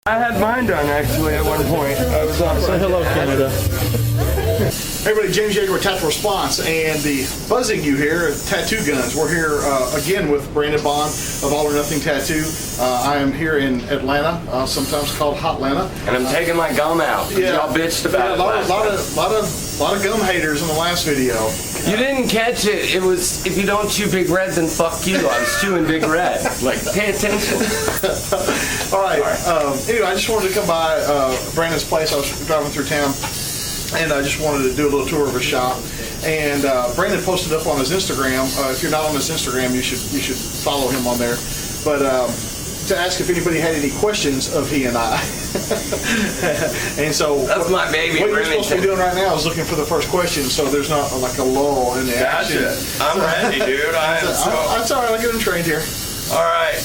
I had mine done actually at one point. I was on. Say hello, Canada. Hey everybody, James Yeager with Tactical Response, and the buzzing you hear, Tattoo Guns. We're here again with Brandon Bond of All or Nothing Tattoo. I am here in Atlanta, sometimes called Hotlanta. And I'm taking my gum out. Yeah. Y'all bitched about it. A lot of gum haters in the last video. You didn't catch it. It was, if you don't chew Big Red, then fuck you. I was chewing Big Red. Like, pay attention. All right. Anyway, I just wanted to come by Brandon's place. I was driving through town, and I just wanted to do a little tour of his shop. And Brandon posted up on his Instagram. If you're not on his Instagram, you should follow him on there. But to ask if anybody had any questions of he and I. And so that's my baby. What you're supposed to be doing right now is looking for the first question, so there's not like a lull in the action. Gotcha. I'm ready, dude. That's all right. I'll get him trained here. All right.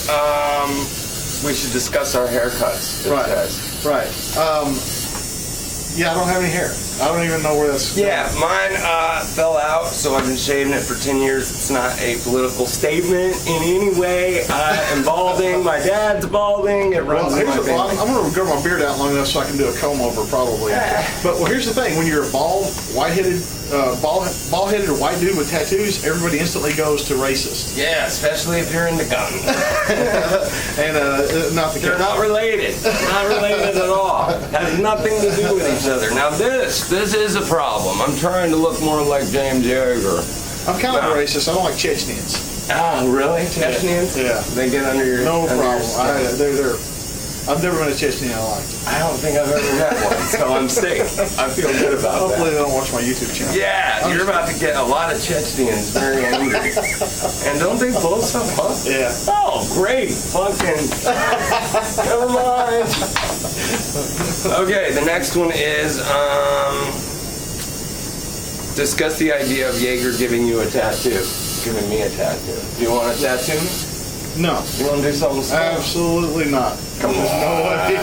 We should discuss our haircuts. Right. Yeah, I don't have any hair. I don't even know where that's going. Yeah, mine fell out, so I've been shaving it for 10 years. It's not a political statement in any way. I'm balding. My dad's balding. It runs in my family. I'm going to grow my beard out long enough so I can do a comb over, probably. But here's the thing: when you're a bald, white-headed, bald-headed or white dude with tattoos, everybody instantly goes to racist. Yeah, especially if you're into guns. And they're not related. Not related at all. Has nothing to do with each other. Now this is a problem. I'm trying to look more like James Yeager. I'm kind of racist. I don't like Chechens. Oh, really? Chechens? Yeah. They get under your no under problem. Your I've never met a Chechen I liked. I don't think I've ever met one, so I'm safe. I feel good about Hopefully that. they don't watch my YouTube channel. Yeah, you're about to get a lot of Chechens very angry. And don't they blow stuff up? Yeah. Oh, great. Fucking. Never mind. Okay, the next one is, discuss the idea of Yeager giving you a tattoo. Giving me a tattoo. Do you want a tattoo? No. You want to do something small? Absolutely not. Come on. No way.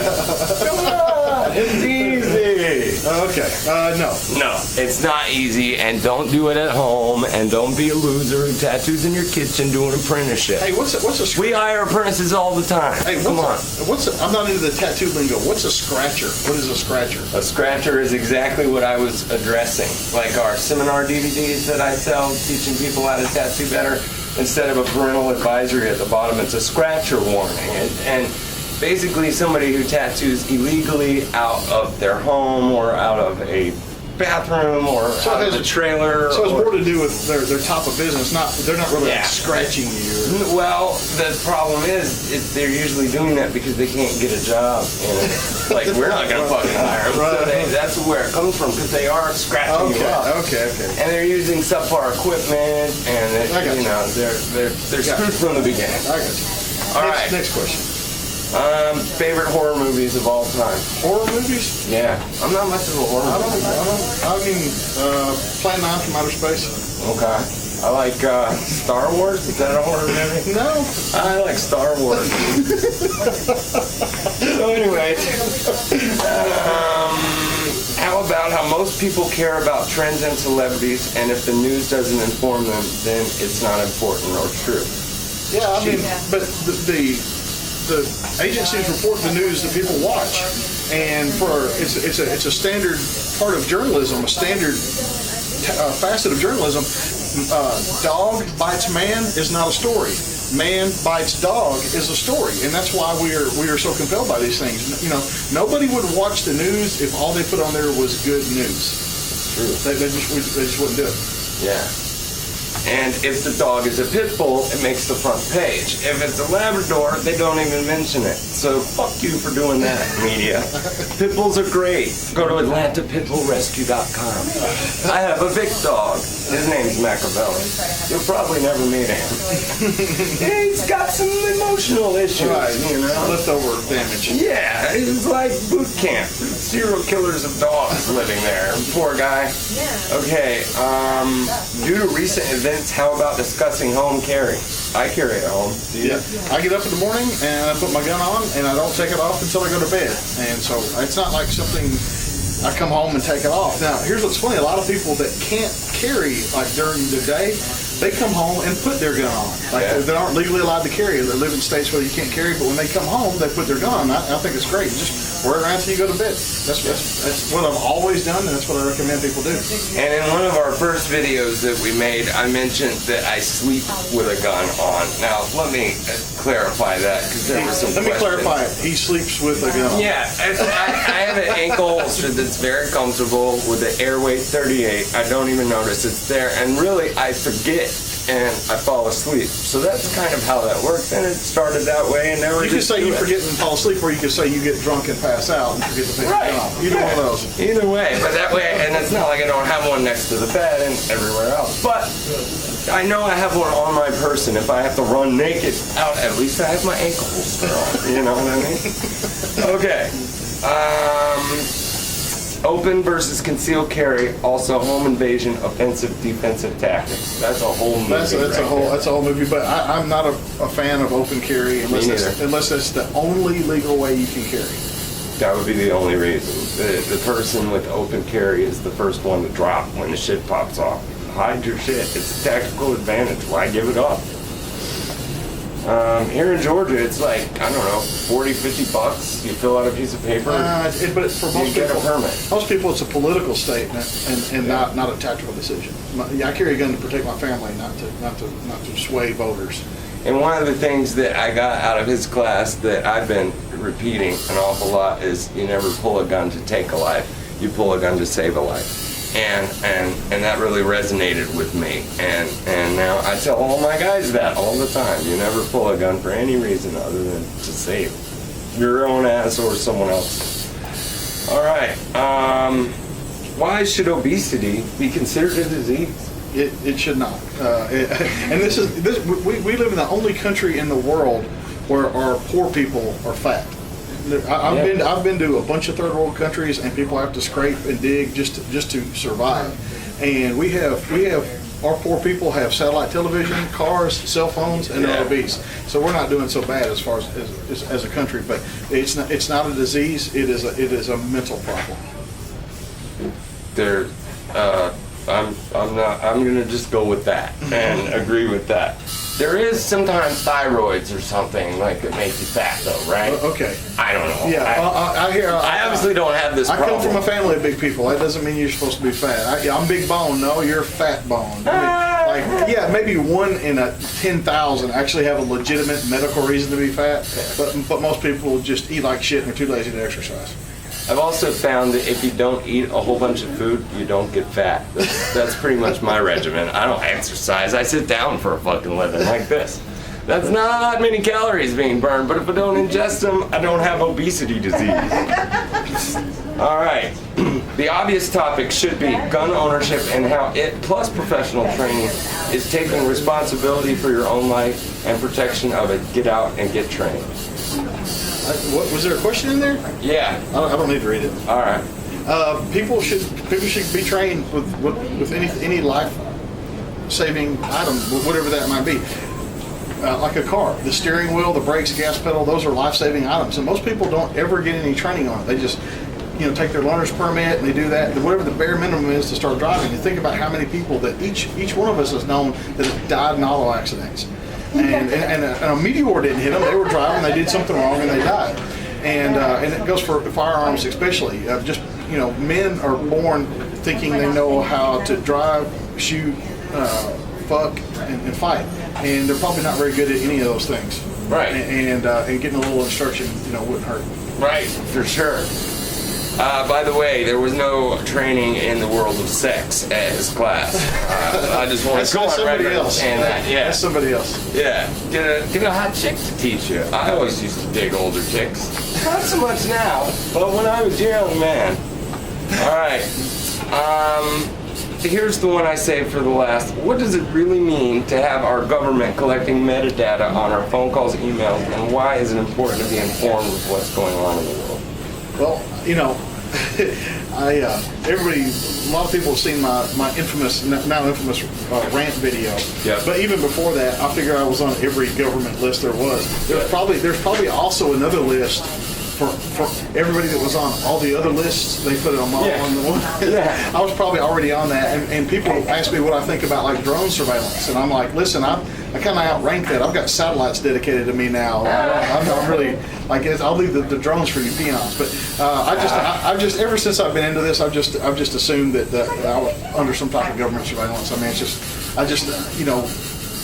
Come on. It's easy. Okay. No. No, it's not easy, and don't do it at home, and don't be a loser who tattoos in your kitchen doing apprenticeship. Hey, what's a We hire apprentices all the time. Hey, come on. I'm not into the tattoo lingo. What's a scratcher? What is a scratcher? A scratcher is exactly what I was addressing. Like our seminar DVDs that I sell, teaching people how to tattoo better. Instead of a parental advisory at the bottom, it's a scratcher warning. And basically somebody who tattoos illegally out of their home or out of a bathroom or out of a trailer. So it's more to do with their top of business. They're not really like scratching you. Well, the problem is they're usually doing that because they can't get a job. And like, we're not going to fucking hire them. Right. So that's where it comes from, because they are scratching you up. Okay. And they're using subpar equipment, and they're screwed from the beginning. I got you. All right. Next question. Favorite horror movies of all time? Horror movies? Yeah. I'm not much of a horror movie. I mean, Plan 9 from Outer Space. Okay. I like Star Wars. Is that a horror movie? No. I like Star Wars. So anyway, how about how most people care about trends and celebrities, and if the news doesn't inform them, then it's not important or true? Yeah, I mean, but the agencies report the news that people watch, and it's a standard part of journalism, a standard facet of journalism. Dog bites man is not a story. Man bites dog is a story, and that's why we are so compelled by these things. You know, nobody would watch the news if all they put on there was good news. True. They just wouldn't do it. Yeah. And if the dog is a pit bull, it makes the front page. If it's a Labrador, they don't even mention it. So fuck you for doing that, media. Pit bulls are great. Go to AtlantaPitbullRescue.com. I have a big dog. His name's Machiavelli. You'll probably never meet him. He's got some emotional issues, you know. Leftover damage. Yeah, it's like boot camp. Serial killers of dogs living there. Poor guy. Okay, due to recent events, how about discussing home carry? I carry it home. Yeah, I get up in the morning and I put my gun on and I don't take it off until I go to bed. And so it's not like something I come home and take it off. Now, here's what's funny. A lot of people that can't carry like during the day, they come home and put their gun on. Like they aren't legally allowed to carry. They live in states where you can't carry, but when they come home, they put their gun on. I think it's great. Just wear it around till you go to bed. That's what I've always done, and that's what I recommend people do. And in one of our first videos that we made, I mentioned that I sleep with a gun on. Now, let me clarify that, because there was some Let me questions. clarify it. He sleeps with a gun on. Yeah, I have an ankle holster that's very comfortable with the Airweight 38. I don't even notice it's there, and really, I forget and I fall asleep. So that's kind of how that works, and it started that way, and now we're You could just say you do it. forget and fall asleep, or you could say you get drunk and pass out and forget to take Right. it off. Either one of those. Either way, but that way, and it's not like I don't have one next to the bed and everywhere else. But I know I have one on my person. If I have to run naked out, at least I have my ankle holster on. You know what I mean? Okay. Open versus concealed carry, also home invasion, offensive, defensive tactics. That's a whole movie. That's a whole movie. But I'm not a fan of open carry unless that's the only legal way you can carry. That would be the only reason. The person with open carry is the first one to drop when the shit pops off. Hide your shit. It's a tactical advantage. Why give it up? Here in Georgia, it's like, I don't know, 40, 50 bucks. You fill out a piece of paper, But for most you get a people, permit. most people, it's a political statement and not a tactical decision. I carry a gun to protect my family, not to sway voters. And one of the things that I got out of his class that I've been repeating an awful lot is you never pull a gun to take a life. You pull a gun to save a life. And that really resonated with me. And now I tell all my guys that all the time. You never pull a gun for any reason other than to save your own ass or someone else's. All right. Why should obesity be considered a disease? It should not. And we live in the only country in the world where our poor people are fat. I've been to a bunch of third world countries, and people have to scrape and dig just to survive. And we have our poor people have satellite television, cars, cell phones, and they're obese. So we're not doing so bad as far as a country. But it's not a disease. It is a mental problem. I'm gonna just go with that and agree with that. There is sometimes thyroids or something like that make you fat, though, right? Okay. I don't know. Yeah, I obviously don't have this problem. I come from a family of big people. That doesn't mean you're supposed to be fat. I'm big bone. No, you're fat bone. Maybe 1 in 10,000 actually have a legitimate medical reason to be fat, but most people just eat like shit and are too lazy to exercise. I've also found that if you don't eat a whole bunch of food, you don't get fat. That's pretty much my regimen. I don't exercise. I sit down for a fucking living like this. That's not many calories being burned, but if I don't ingest them, I don't have obesity disease. All right. The obvious topic should be gun ownership and how it, plus professional training, is taking responsibility for your own life and protection of it. Get out and get trained. What was there a question in there? Yeah. I don't need to read it. All right. People should be trained with any life-saving item, whatever that might be. Like a car, the steering wheel, the brakes, gas pedal, those are life-saving items, and most people don't ever get any training on it. They just take their learner's permit and they do that, whatever the bare minimum is to start driving. You think about how many people that each one of us has known that have died in auto accidents. And a meteor didn't hit them. They were driving, they did something wrong, and they died. And it goes for firearms especially. Men are born thinking they know how to drive, shoot, fuck, and fight. And they're probably not very good at any of those things. Right. And getting a little instruction, wouldn't hurt. Right, for sure. By the way, there was no training in the world of sex at his class. I just want to go on record and saying that. Yeah, that's somebody else. Yeah, get a hot chick to teach you. I always used to dig older chicks. Not so much now, but when I was a young man. All right. Here's the one I saved for the last. What does it really mean to have our government collecting metadata on our phone calls, emails, and why is it important to be informed with what's going on in the world? Well, a lot of people have seen my infamous, now infamous rant video. Yeah. But even before that, I figured I was on every government list there was. There's probably also another list for everybody that was on all the other lists, they put it on my on the one. Yeah. I was probably already on that, and people ask me what I think about like drone surveillance, and I'm like, listen, I kind of outrank that. I've got satellites dedicated to me now. I'm really like, I'll leave the drones for you peons. But I've just ever since I've been into this, I've just assumed that I was under some type of government surveillance. I mean,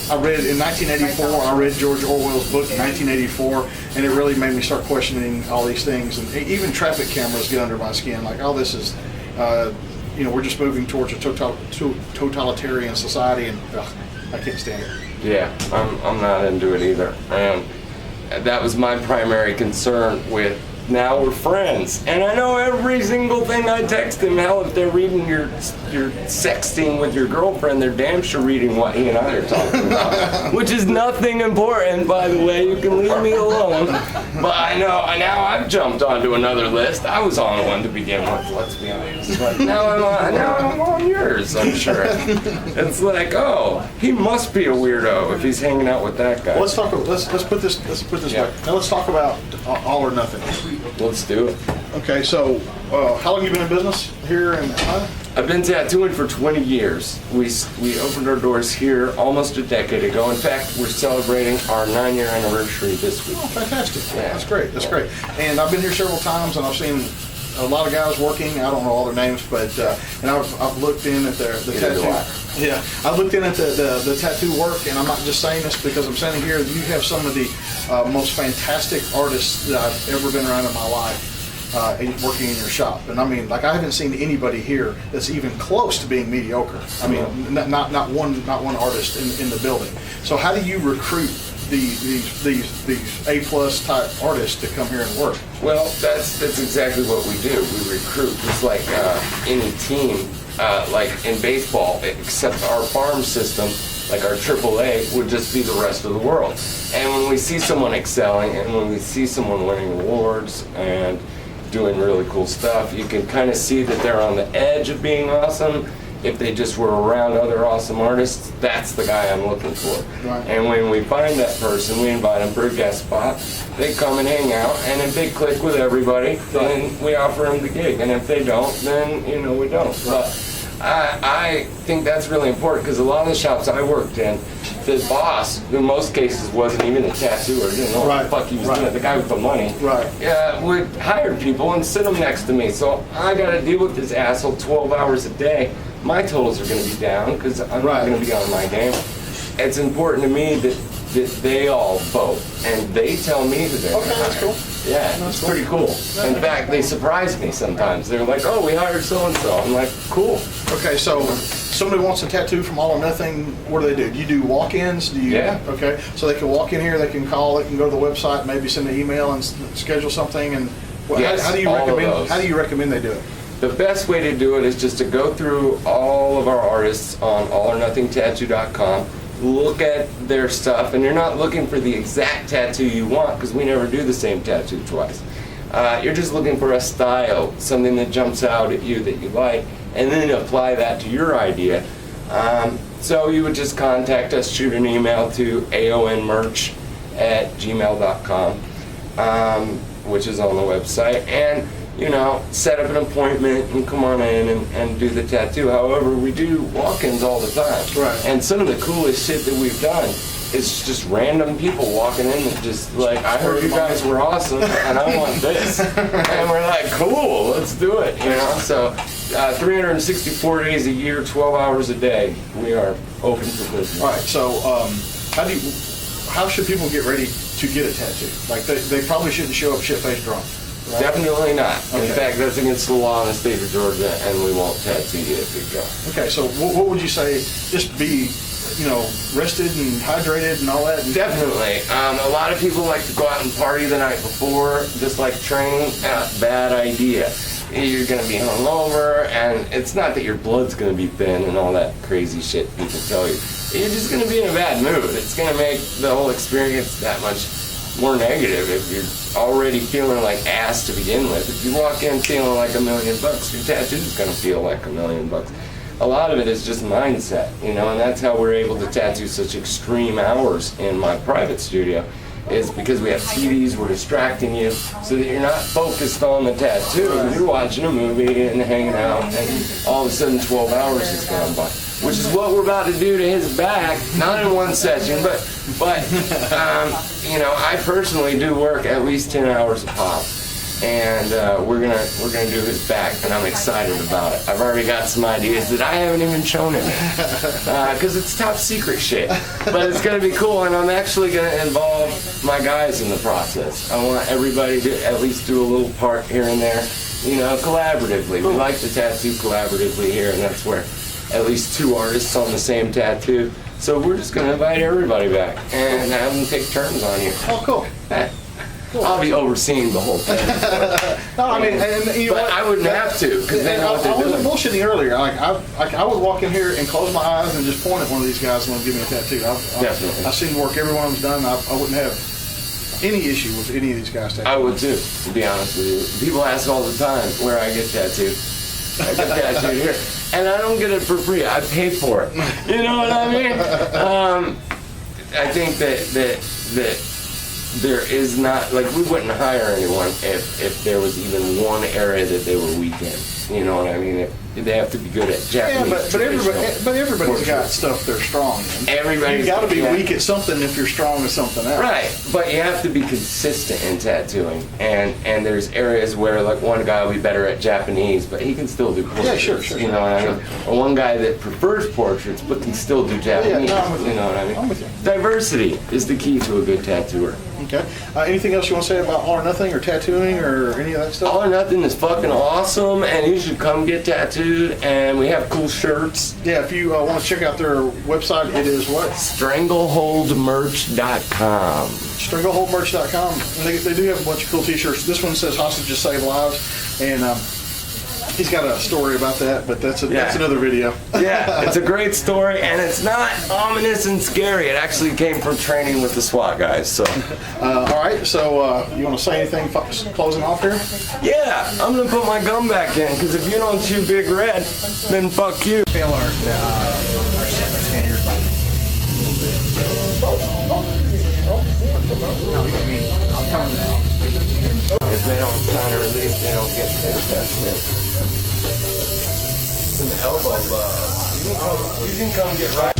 I read in 1984, I read George Orwell's book in 1984, and it really made me start questioning all these things. And even traffic cameras get under my skin. Like, oh, this is, we're just moving towards a totalitarian society, and I can't stand it. Yeah, I'm not into it either. And that was my primary concern with, now we're friends. And I know every single thing I text him. Hell, if they're reading your sexting with your girlfriend, they're damn sure reading what he and I are talking about. Which is nothing important, by the way. You can leave me alone. But I know, now I've jumped onto another list. I was on one to begin with, let's be honest. But now I'm on yours, I'm sure. It's like, oh, he must be a weirdo if he's hanging out with that guy. Well, let's put this way. Now let's talk about all or nothing. Let's do it. Okay, so how long have you been in business here in Atlanta? I've been tattooing for 20 years. We opened our doors here almost a decade ago. In fact, we're celebrating our 9-year anniversary this week. Oh, fantastic. Yeah. That's great. That's great. And I've been here several times, and I've seen a lot of guys working. I don't know all their names, but and I've looked in at the tattoo. Yeah, I've looked in at the tattoo work, and I'm not just saying this because I'm standing here. You have some of the most fantastic artists that I've ever been around in my life. Working in your shop, and I mean, like, I haven't seen anybody here that's even close to being mediocre. I mean, not one artist in the building. So how do you recruit these A+ type artists to come here and work? Well, that's exactly what we do. We recruit just like any team, like in baseball, except our farm system, like our AAA, would just be the rest of the world. And when we see someone excelling, and when we see someone winning awards and doing really cool stuff, you can kind of see that they're on the edge of being awesome. If they just were around other awesome artists, that's the guy I'm looking for. Right. And when we find that person, we invite them for a guest spot. They come and hang out, and if they click with everybody, then we offer them the gig. And if they don't, then we don't. But I think that's really important, because a lot of the shops I worked in, the boss, who in most cases wasn't even a tattooer, didn't know what the fuck he was doing, the guy with the money, would hire people and sit them next to me. So I got to deal with this asshole 12 hours a day. My totals are going to be down because I'm not going to be on my game. It's important to me that they all vote, and they tell me who they're going to hire. That's cool. Yeah, it's pretty cool. In fact, they surprise me sometimes. They're like, oh, we hired so-and-so. I'm like, cool. Okay, so somebody wants a tattoo from All or Nothing, what do? Do you do walk-ins? Yeah. Okay, so they can walk in here, they can call, they can go to the website, maybe send an email and schedule something, and Yes, how do you recommend they do it? The best way to do it is just to go through all of our artists on allornothingtattoo.com, look at their stuff, and you're not looking for the exact tattoo you want, because we never do the same tattoo twice. You're just looking for a style, something that jumps out at you that you like, and then apply that to your idea. So you would just contact us, shoot an email to aonmerch@gmail.com, which is on the website, and set up an appointment and come on in and do the tattoo. However, we do walk-ins all the time. Right. And some of the coolest shit that we've done is just random people walking in and just like, I heard you guys were awesome and I want this. And we're like, cool, let's do it, So 364 days a year, 12 hours a day, we are open for business. All right, so how should people get ready to get a tattoo? Like, they probably shouldn't show up shit-faced drunk. Right? Definitely not. Okay. In fact, that's against the law in the state of Georgia, and we won't tattoo you if you go. Okay, so what would you say? Just be, rested and hydrated and all that. Definitely. A lot of people like to go out and party the night before, just like training. Bad idea. You're going to be hungover, and it's not that your blood's going to be thin and all that crazy shit people tell you. You're just going to be in a bad mood. It's going to make the whole experience that much more negative if you're already feeling like ass to begin with. If you walk in feeling like $1 million, your tattoo's going to feel like $1 million. A lot of it is just mindset, and that's how we're able to tattoo such extreme hours in my private studio, is because we have TVs, we're distracting you so that you're not focused on the tattoo. You're watching a movie and hanging out, and all of a sudden 12 hours has gone by, which is what we're about to do to his back. Not in one session, but you know, I personally do work at least 10 hours a pop. And we're gonna do his back, and I'm excited about it. I've already got some ideas that I haven't even shown him because it's top secret shit. But it's gonna be cool, and I'm actually gonna involve my guys in the process. I want everybody to at least do a little part here and there, you know, collaboratively. We like to tattoo collaboratively here, and that's where at least 2 artists on the same tattoo. So we're just gonna invite everybody back and have them take turns on you. Oh, cool. Cool. I'll be overseeing the whole thing. No, I mean, and you know but what? I wouldn't have to, because they know what they're doing. I wasn't bullshitting earlier. I would walk in here and close my eyes and just point at one of these guys and want to give me a tattoo. Definitely. I've seen work every one of them's done. I wouldn't have any issue with any of these guys tattoos. I would too, to be honest with you. People ask all the time where I get tattooed. I get tattooed here. And I don't get it for free. I pay for it. You know what I mean? I think that there is not, like, we wouldn't hire anyone if there was even one area that they were weak in. You know what I mean? They have to be good at Japanese. Yeah, but everybody's got stuff they're strong in. Everybody's you got to be weak at something if you're strong at something else. Right, but you have to be consistent in tattooing, and there's areas where, like, one guy will be better at Japanese, but he can still do portraits. Yeah, sure. You know what I mean? Or one guy that prefers portraits but can still do Japanese. Yeah, no, I'm with you. You know what I mean? I'm with you. Diversity is the key to a good tattooer. Okay. Anything else you want to say about All or Nothing or tattooing or any of that stuff? All or Nothing is fucking awesome, and you should come get tattooed, and we have cool shirts. Yeah, if you want to check out their website, it is what? Strangleholdmerch.com. Strangleholdmerch.com. And they do have a bunch of cool t-shirts. This one says Hostages Save Lives, and he's got a story about that, but that's another video. Yeah, it's a great story, and it's not ominous and scary. It actually came from training with the SWAT guys. So, all right. So, you want to say anything closing off here? Yeah, I'm gonna put my gum back in because if you don't chew Big Red, then fuck you. Fail our standard by no, I mean, I'll tell them now. If they don't sign a release, they don't get this. Some elbow love. You can come get right.